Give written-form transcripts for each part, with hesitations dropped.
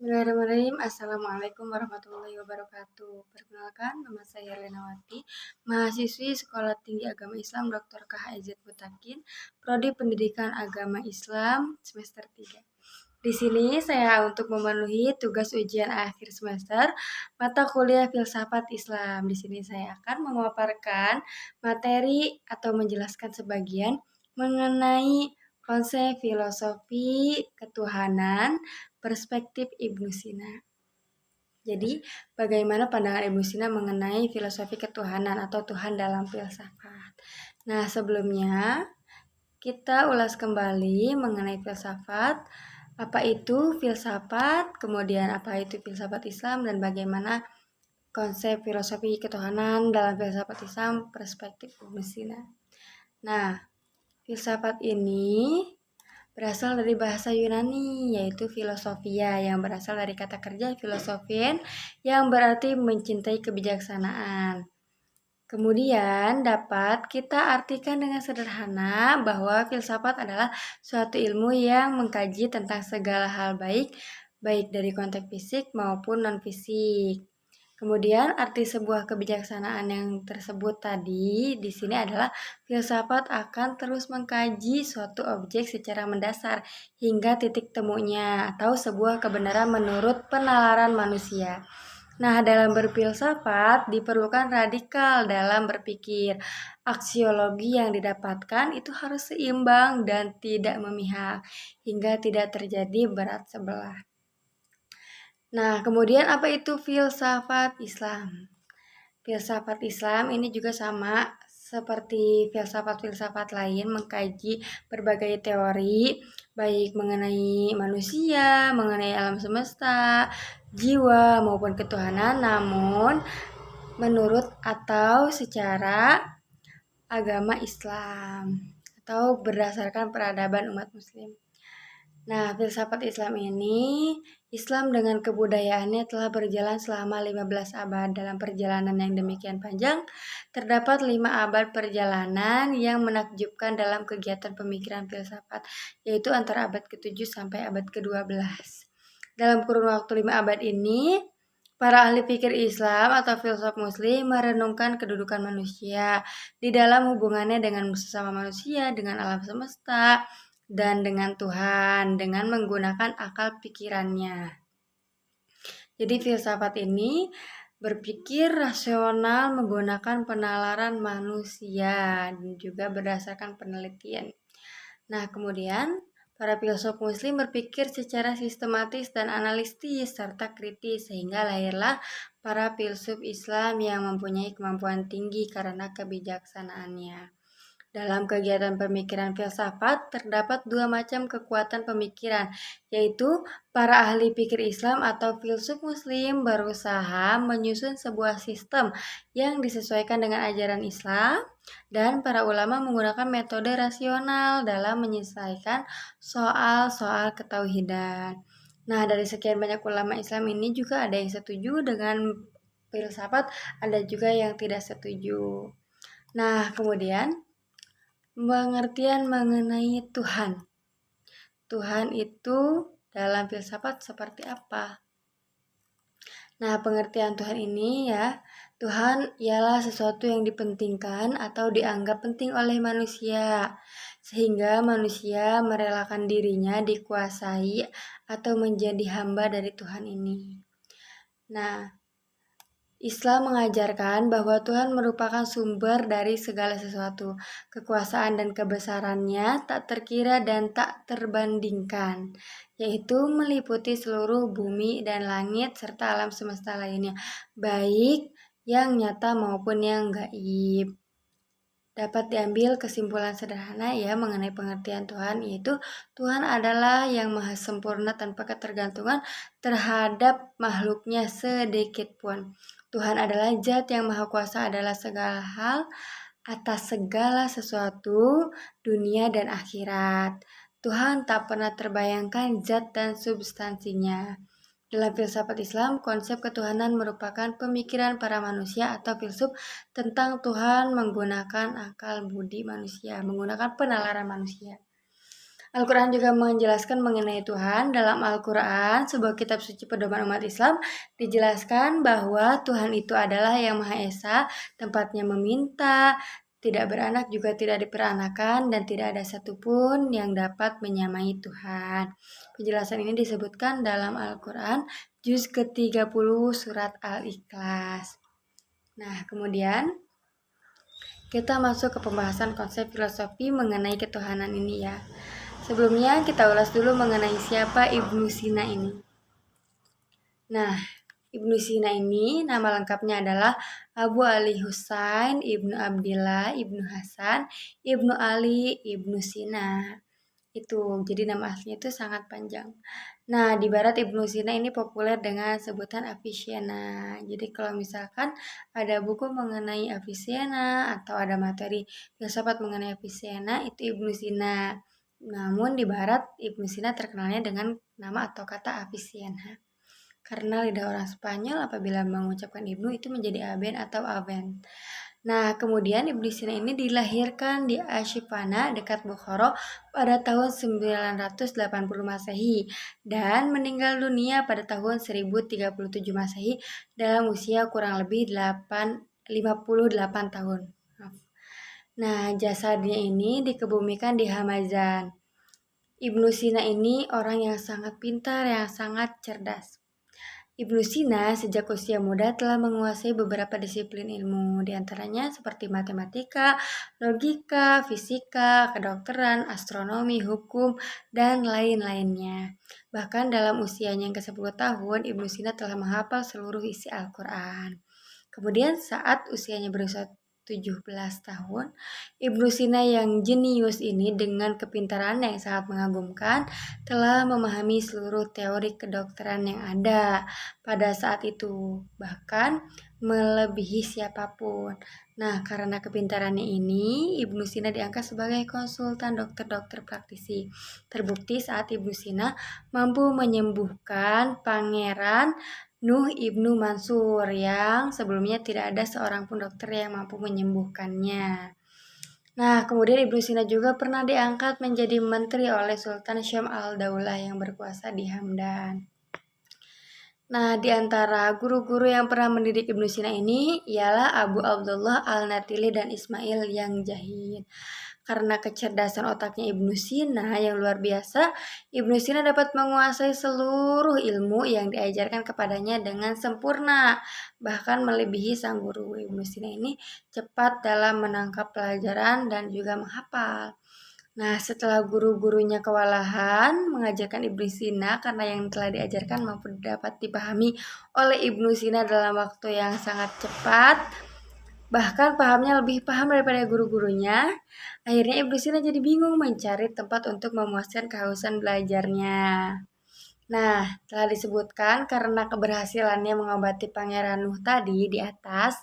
Bismillahirrahmanirrahim. Assalamualaikum warahmatullahi wabarakatuh. Perkenalkan, nama saya Lenawati, mahasiswi Sekolah Tinggi Agama Islam Dr. KHIZ Mutakin, Prodi Pendidikan Agama Islam semester 3. Di sini saya untuk memenuhi tugas ujian akhir semester mata kuliah Filsafat Islam. Di sini saya akan memaparkan materi atau menjelaskan sebagian mengenai konsep filosofi ketuhanan perspektif Ibnu Sina. Jadi, bagaimana pandangan Ibnu Sina mengenai filosofi ketuhanan atau Tuhan dalam filsafat. Nah, sebelumnya kita ulas kembali mengenai filsafat. Apa itu filsafat, kemudian apa itu filsafat Islam, dan bagaimana konsep filosofi ketuhanan dalam filsafat Islam perspektif Ibnu Sina. Nah, filsafat ini berasal dari bahasa Yunani, yaitu filosofia, yang berasal dari kata kerja filosofien, yang berarti mencintai kebijaksanaan. Kemudian dapat kita artikan dengan sederhana bahwa filsafat adalah suatu ilmu yang mengkaji tentang segala hal baik dari konteks fisik maupun non-fisik. Kemudian arti sebuah kebijaksanaan yang tersebut tadi di sini adalah filsafat akan terus mengkaji suatu objek secara mendasar hingga titik temunya atau sebuah kebenaran menurut penalaran manusia. Nah, dalam berfilsafat diperlukan radikal dalam berpikir. Aksiologi yang didapatkan itu harus seimbang dan tidak memihak hingga tidak terjadi berat sebelah. Nah, kemudian apa itu filsafat Islam? Filsafat Islam ini juga sama seperti filsafat-filsafat lain, mengkaji berbagai teori, baik mengenai manusia, mengenai alam semesta, jiwa maupun ketuhanan, namun menurut atau secara agama Islam atau berdasarkan peradaban umat muslim. Nah, filsafat Islam ini, Islam dengan kebudayaannya telah berjalan selama 15 abad. Dalam perjalanan yang demikian panjang, terdapat 5 abad perjalanan yang menakjubkan dalam kegiatan pemikiran filsafat, yaitu antara abad ke-7 sampai abad ke-12. Dalam kurun waktu 5 abad ini, para ahli pikir Islam atau filsuf muslim merenungkan kedudukan manusia di dalam hubungannya dengan sesama manusia, dengan alam semesta, dan dengan Tuhan dengan menggunakan akal pikirannya. Jadi filsafat ini berpikir rasional menggunakan penalaran manusia dan juga berdasarkan penelitian. Nah, kemudian para filsuf muslim berpikir secara sistematis dan analitis serta kritis sehingga lahirlah para filsuf Islam yang mempunyai kemampuan tinggi karena kebijaksanaannya. Dalam kegiatan pemikiran filsafat, terdapat 2 macam kekuatan pemikiran, yaitu para ahli pikir Islam atau filsuf muslim berusaha menyusun sebuah sistem yang disesuaikan dengan ajaran Islam, dan para ulama menggunakan metode rasional dalam menyelesaikan soal-soal ketauhidan. Nah, dari sekian banyak ulama Islam ini juga ada yang setuju dengan filsafat, ada juga yang tidak setuju. Nah, kemudian pengertian mengenai Tuhan. Tuhan itu dalam filsafat seperti apa? Nah, pengertian Tuhan ini ya, Tuhan ialah sesuatu yang dipentingkan atau dianggap penting oleh manusia, sehingga manusia merelakan dirinya dikuasai atau menjadi hamba dari Tuhan ini. Nah, Islam mengajarkan bahwa Tuhan merupakan sumber dari segala sesuatu. Kekuasaan dan kebesarannya tak terkira dan tak terbandingkan, yaitu meliputi seluruh bumi dan langit serta alam semesta lainnya, baik yang nyata maupun yang gaib. Dapat diambil kesimpulan sederhana ya mengenai pengertian Tuhan, yaitu Tuhan adalah yang maha sempurna tanpa ketergantungan terhadap makhluknya sedikit pun. Tuhan adalah zat yang maha kuasa adalah segala hal atas segala sesuatu, dunia dan akhirat. Tuhan tak pernah terbayangkan zat dan substansinya. Dalam filsafat Islam, konsep ketuhanan merupakan pemikiran para manusia atau filsuf tentang Tuhan menggunakan akal budi manusia, menggunakan penalaran manusia. Al-Quran juga menjelaskan mengenai Tuhan. Dalam Al-Quran, sebuah kitab suci pedoman umat Islam, dijelaskan bahwa Tuhan itu adalah yang Maha Esa, tempatnya meminta, tidak beranak juga tidak diperanakan, dan tidak ada satupun yang dapat menyamai Tuhan. Penjelasan ini disebutkan dalam Al-Quran, juz ke-30 surat Al-Ikhlas. Nah, kemudian kita masuk ke pembahasan konsep filosofi mengenai ketuhanan ini ya. Sebelumnya kita ulas dulu mengenai siapa Ibnu Sina ini. Nah, Ibnu Sina ini nama lengkapnya adalah Abu Ali Husain Ibnu Abdillah Ibnu Hasan Ibnu Ali Ibnu Sina. Itu, jadi nama aslinya itu sangat panjang. Nah, di barat Ibnu Sina ini populer dengan sebutan Avicenna. Jadi kalau misalkan ada buku mengenai Avicenna atau ada materi filsafat mengenai Avicenna, itu Ibnu Sina. Namun di barat Ibnu Sina terkenalnya dengan nama atau kata Avicenna. Karena lidah orang Spanyol apabila mengucapkan Ibnu itu menjadi Aben atau Aven. Nah, kemudian Ibnu Sina ini dilahirkan di Ashifana dekat Bukhara pada tahun 980 Masehi dan meninggal dunia pada tahun 1037 Masehi dalam usia kurang lebih 58 tahun. Nah, jasadnya ini dikebumikan di Hamazan. Ibnu Sina ini orang yang sangat pintar, yang sangat cerdas. Ibnu Sina sejak usia muda telah menguasai beberapa disiplin ilmu, diantaranya seperti matematika, logika, fisika, kedokteran, astronomi, hukum, dan lain-lainnya. Bahkan dalam usianya yang ke-10 tahun, Ibnu Sina telah menghafal seluruh isi Al-Quran. Kemudian saat usianya berusia 17 tahun, Ibnu Sina yang jenius ini dengan kepintaran yang sangat mengagumkan telah memahami seluruh teori kedokteran yang ada pada saat itu, bahkan melebihi siapapun. Nah, karena kepintarannya ini, Ibnu Sina diangkat sebagai konsultan dokter-dokter praktisi. Terbukti saat Ibnu Sina mampu menyembuhkan Pangeran Nuh Ibnu Mansur yang sebelumnya tidak ada seorang pun dokter yang mampu menyembuhkannya. Nah, kemudian Ibnu Sina juga pernah diangkat menjadi menteri oleh Sultan Syam al-Daulah yang berkuasa di Hamdan. Nah, di antara guru-guru yang pernah mendidik Ibnu Sina ini ialah Abu Abdullah Al-Natili dan Ismail yang Jahid. Karena kecerdasan otaknya Ibnu Sina yang luar biasa, Ibnu Sina dapat menguasai seluruh ilmu yang diajarkan kepadanya dengan sempurna, bahkan melebihi sang guru. Ibnu Sina ini cepat dalam menangkap pelajaran dan juga menghafal. Nah, setelah guru-gurunya kewalahan mengajarkan Ibnu Sina karena yang telah diajarkan mampu dapat dipahami oleh Ibnu Sina dalam waktu yang sangat cepat, bahkan pahamnya lebih paham daripada guru-gurunya. Akhirnya Ibnu Sina jadi bingung mencari tempat untuk memuaskan kehausan belajarnya. Nah, telah disebutkan karena keberhasilannya mengobati Pangeran Nuh tadi di atas,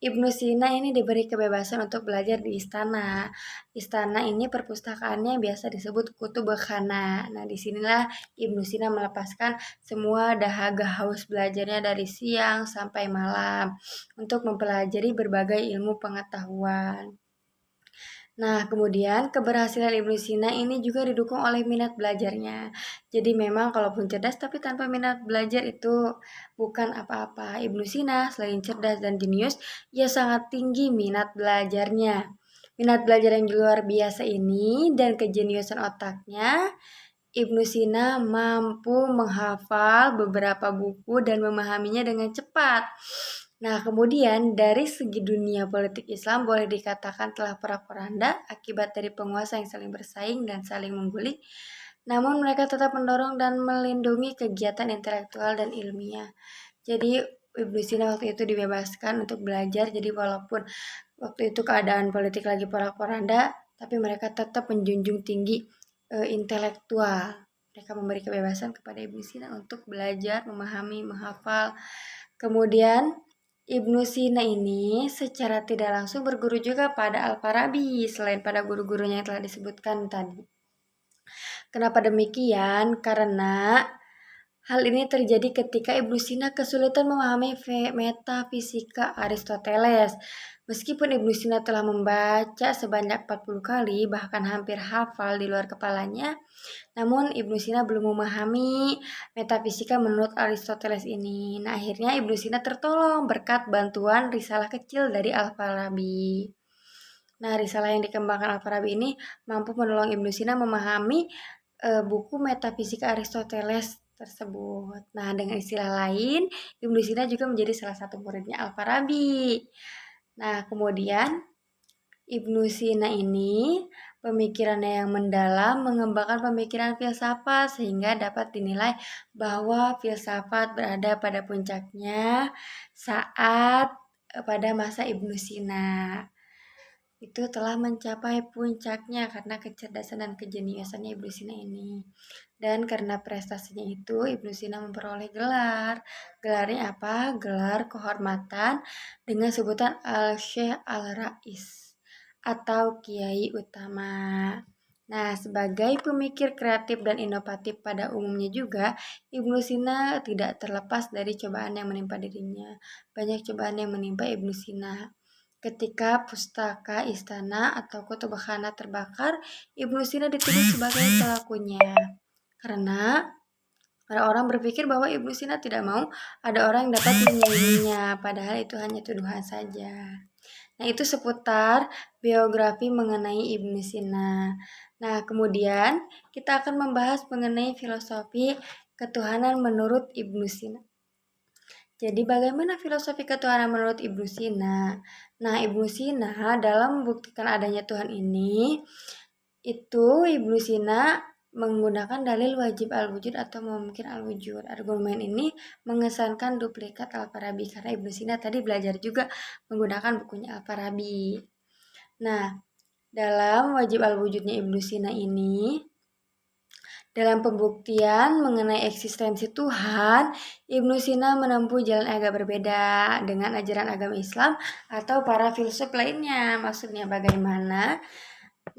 Ibnu Sina ini diberi kebebasan untuk belajar di istana. Istana ini perpustakaannya biasa disebut Kutubkhana. Nah, disinilah Ibnu Sina melepaskan semua dahaga haus belajarnya dari siang sampai malam untuk mempelajari berbagai ilmu pengetahuan. Nah, kemudian keberhasilan Ibnu Sina ini juga didukung oleh minat belajarnya. Jadi memang kalaupun cerdas tapi tanpa minat belajar itu bukan apa-apa. Ibnu Sina selain cerdas dan jenius, ia sangat tinggi minat belajarnya. Minat belajar yang luar biasa ini dan kejeniusan otaknya, Ibnu Sina mampu menghafal beberapa buku dan memahaminya dengan cepat. Nah, kemudian dari segi dunia politik Islam boleh dikatakan telah porak-poranda akibat dari penguasa yang saling bersaing dan saling membuli. Namun mereka tetap mendorong dan melindungi kegiatan intelektual dan ilmiah. Jadi Ibnu Sina waktu itu dibebaskan untuk belajar. Jadi walaupun waktu itu keadaan politik lagi porak-poranda, tapi mereka tetap menjunjung tinggi intelektual. Mereka memberi kebebasan kepada Ibnu Sina untuk belajar, memahami, menghafal. Kemudian Ibnu Sina ini secara tidak langsung berguru juga pada Al-Farabi selain pada guru-gurunya yang telah disebutkan tadi. Kenapa demikian? Karena Hal ini terjadi ketika Ibnu Sina kesulitan memahami metafisika Aristoteles. Meskipun Ibnu Sina telah membaca sebanyak 40 kali, bahkan hampir hafal di luar kepalanya, namun Ibnu Sina belum memahami metafisika menurut Aristoteles ini. Nah, akhirnya Ibnu Sina tertolong berkat bantuan risalah kecil dari Al-Farabi. Nah, risalah yang dikembangkan Al-Farabi ini mampu menolong Ibnu Sina memahami buku metafisika Aristoteles tersebut. Nah, dengan istilah lain, Ibnu Sina juga menjadi salah satu muridnya Al-Farabi. Nah, kemudian Ibnu Sina ini pemikirannya yang mendalam mengembangkan pemikiran filsafat sehingga dapat dinilai bahwa filsafat berada pada puncaknya saat pada masa Ibnu Sina. Itu telah mencapai puncaknya karena kecerdasan dan kejeniusannya Ibnu Sina ini. Dan karena prestasinya itu, Ibnu Sina memperoleh gelar. Gelarnya apa? Gelar kehormatan dengan sebutan Al-Syekh Al-Rais atau Kiai Utama. Nah, sebagai pemikir kreatif dan inovatif pada umumnya juga, Ibnu Sina tidak terlepas dari cobaan yang menimpa dirinya. Banyak cobaan yang menimpa Ibnu Sina. Ketika pustaka istana atau kutubkhana terbakar, Ibnu Sina dituduh sebagai pelakunya. Karena orang-orang berpikir bahwa Ibnu Sina tidak mau ada orang yang dapat menyainginya, padahal itu hanya tuduhan saja. Nah, itu seputar biografi mengenai Ibnu Sina. Nah, kemudian kita akan membahas mengenai filosofi ketuhanan menurut Ibnu Sina. Jadi bagaimana filosofi ketuhanan menurut Ibnu Sina? Nah, Ibnu Sina dalam membuktikan adanya Tuhan ini, itu Ibnu Sina menggunakan dalil wajib al-wujud atau mungkin al-wujud. Argumen ini mengesankan duplikat Al-Farabi karena Ibnu Sina tadi belajar juga menggunakan bukunya Al-Farabi. Nah, dalam wajib al-wujudnya Ibnu Sina ini, dalam pembuktian mengenai eksistensi Tuhan, Ibnu Sina menempuh jalan agak berbeda dengan ajaran agama Islam atau para filsuf lainnya. Maksudnya bagaimana?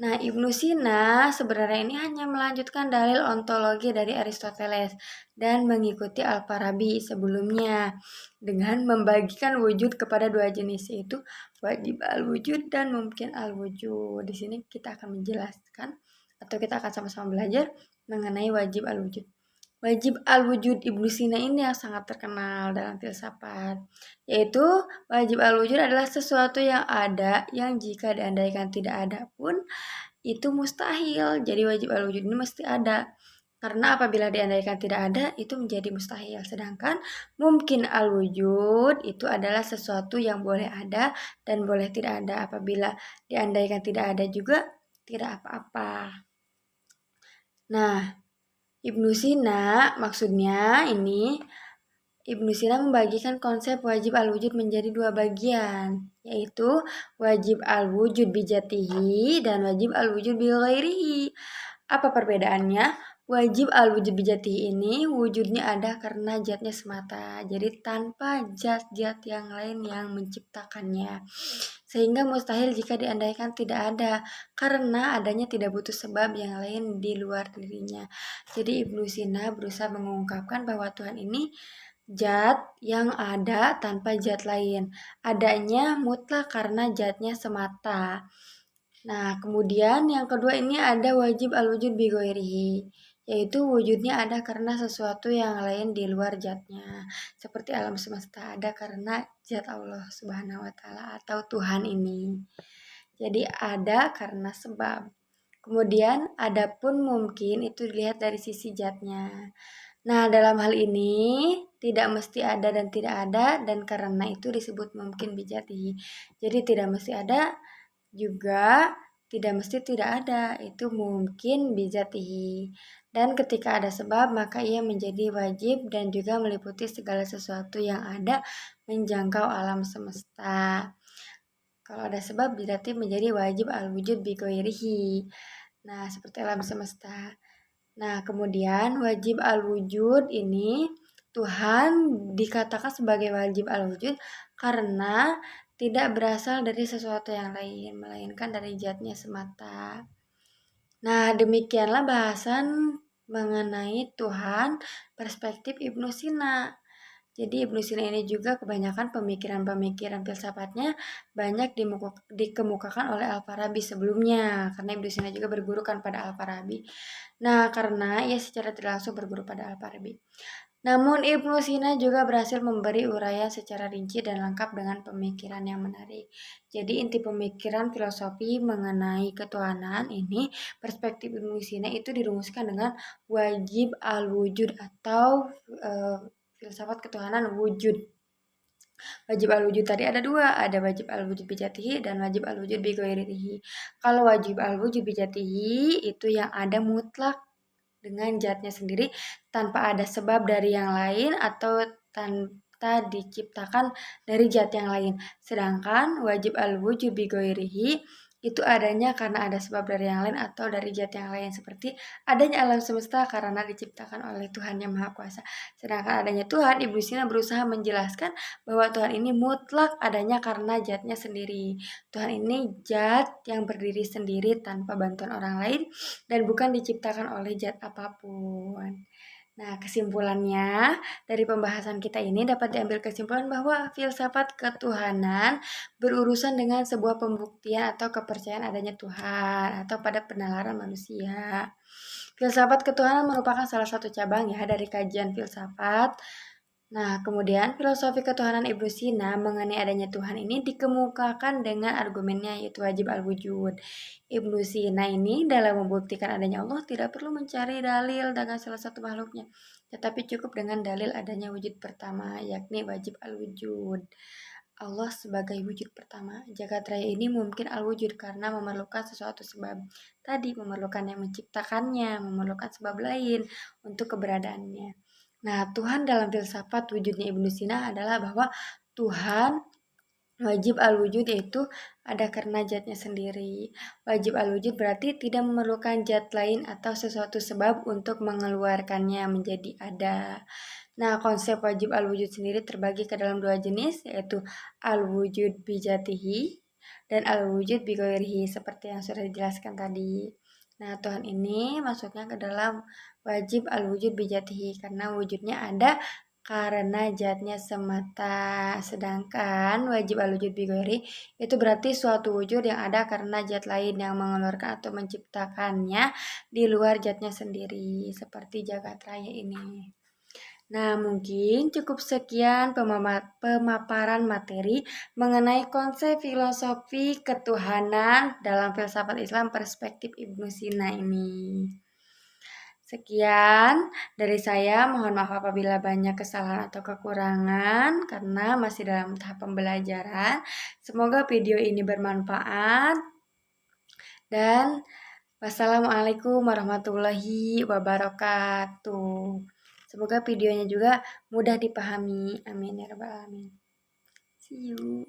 Nah, Ibnu Sina sebenarnya ini hanya melanjutkan dalil ontologi dari Aristoteles dan mengikuti Al-Farabi sebelumnya dengan membagikan wujud kepada dua jenis, yaitu wajib al-wujud dan mungkin al-wujud. Di sini kita akan menjelaskan atau kita akan sama-sama belajar mengenai wajib al-wujud. Wajib al-wujud Ibnu Sina ini yang sangat terkenal dalam filsafat, yaitu wajib al-wujud adalah sesuatu yang ada yang jika diandaikan tidak ada pun itu mustahil. Jadi wajib al-wujud ini mesti ada. Karena apabila diandaikan tidak ada, itu menjadi mustahil. Sedangkan mungkin al-wujud itu adalah sesuatu yang boleh ada dan boleh tidak ada. Apabila diandaikan tidak ada juga, tidak apa-apa. Nah, Ibnu Sina maksudnya ini, Ibnu Sina membagikan konsep wajib al-wujud menjadi dua bagian, yaitu wajib al-wujud bijatihi dan wajib al-wujud bighairihi. Apa perbedaannya? Wajib al-wujud bijatihi ini wujudnya ada karena zatnya semata, jadi tanpa zat-zat yang lain yang menciptakannya. Sehingga mustahil jika diandaikan tidak ada, karena adanya tidak butuh sebab yang lain di luar dirinya. Jadi Ibnu Sina berusaha mengungkapkan bahwa Tuhan ini zat yang ada tanpa zat lain. Adanya mutlak karena zatnya semata. Nah, kemudian yang kedua ini ada wajib al-wujud bighairihi, yaitu wujudnya ada karena sesuatu yang lain di luar zatnya. Seperti alam semesta ada karena zat Allah Subhanahu wa taala atau Tuhan ini. Jadi ada karena sebab. Kemudian adapun mungkin itu dilihat dari sisi zatnya. Nah, dalam hal ini tidak mesti ada dan tidak ada, dan karena itu disebut mungkin bijatihi. Jadi tidak mesti ada juga tidak mesti tidak ada, itu mungkin bijatihi. Dan ketika ada sebab, maka ia menjadi wajib dan juga meliputi segala sesuatu yang ada menjangkau alam semesta. Kalau ada sebab berarti menjadi wajib al-wujud bighairihi. Nah, seperti alam semesta. Nah, kemudian wajib al-wujud ini Tuhan dikatakan sebagai wajib al-wujud karena tidak berasal dari sesuatu yang lain, melainkan dari zatnya semata. Nah, demikianlah bahasan mengenai Tuhan perspektif Ibnu Sina. Jadi Ibnu Sina ini juga kebanyakan pemikiran-pemikiran filsafatnya banyak dikemukakan oleh Al-Farabi sebelumnya, karena Ibnu Sina juga berguru kan pada Al-Farabi. Nah, karena ia secara tidak langsung berguru pada Al-Farabi. Namun Ibnu Sina juga berhasil memberi uraian secara rinci dan lengkap dengan pemikiran yang menarik. Jadi inti pemikiran filosofi mengenai ketuhanan ini, perspektif Ibnu Sina itu dirumuskan dengan wajib al-wujud atau filsafat ketuhanan wujud. Wajib al-wujud tadi ada dua, ada wajib al-wujud bijatihi dan wajib al-wujud bighairihi. Kalau wajib al-wujud bijatihi itu yang ada mutlak dengan zatnya sendiri tanpa ada sebab dari yang lain atau tanpa diciptakan dari zat yang lain. Sedangkan wajib al-wujud bighairihi itu adanya karena ada sebab dari yang lain atau dari zat yang lain, seperti adanya alam semesta karena diciptakan oleh Tuhan yang Maha Kuasa. Sedangkan adanya Tuhan, Ibnu Sina berusaha menjelaskan bahwa Tuhan ini mutlak adanya karena zatnya sendiri. Tuhan ini zat yang berdiri sendiri tanpa bantuan orang lain dan bukan diciptakan oleh zat apapun. Nah, kesimpulannya dari pembahasan kita ini dapat diambil kesimpulan bahwa filsafat ketuhanan berurusan dengan sebuah pembuktian atau kepercayaan adanya Tuhan atau pada penalaran manusia. Filsafat ketuhanan merupakan salah satu cabang ya dari kajian filsafat. Nah, kemudian filosofi ketuhanan Ibnu Sina mengenai adanya Tuhan ini dikemukakan dengan argumennya yaitu wajib al-wujud. Ibnu Sina ini dalam membuktikan adanya Allah tidak perlu mencari dalil dengan salah satu makhluknya, tetapi cukup dengan dalil adanya wujud pertama, yakni wajib al-wujud. Allah sebagai wujud pertama. Jagat raya ini mungkin al-wujud karena memerlukan sesuatu sebab. Tadi memerlukan yang menciptakannya, memerlukan sebab lain untuk keberadaannya. Nah, Tuhan dalam filsafat wujudnya Ibnu Sina adalah bahwa Tuhan wajib al-wujud yaitu ada karena zatnya sendiri. Wajib al-wujud berarti tidak memerlukan zat lain atau sesuatu sebab untuk mengeluarkannya menjadi ada. Nah, konsep wajib al-wujud sendiri terbagi ke dalam dua jenis, yaitu al-wujud bijatihi dan al-wujud bighairihi seperti yang sudah dijelaskan tadi. Nah, Tuhan ini masuknya ke dalam wajib al-wujud bijatihi karena wujudnya ada karena zatnya semata. Sedangkan wajib al-wujud bighairi itu berarti suatu wujud yang ada karena zat lain yang mengeluarkan atau menciptakannya di luar zatnya sendiri, seperti jagat raya ini. Nah, mungkin cukup sekian pemaparan materi mengenai konsep filosofi ketuhanan dalam filsafat Islam perspektif Ibnu Sina ini. Sekian dari saya, mohon maaf apabila banyak kesalahan atau kekurangan karena masih dalam tahap pembelajaran. Semoga video ini bermanfaat dan wassalamualaikum warahmatullahi wabarakatuh. Semoga videonya juga mudah dipahami. Amin ya rabbal alamin. See you.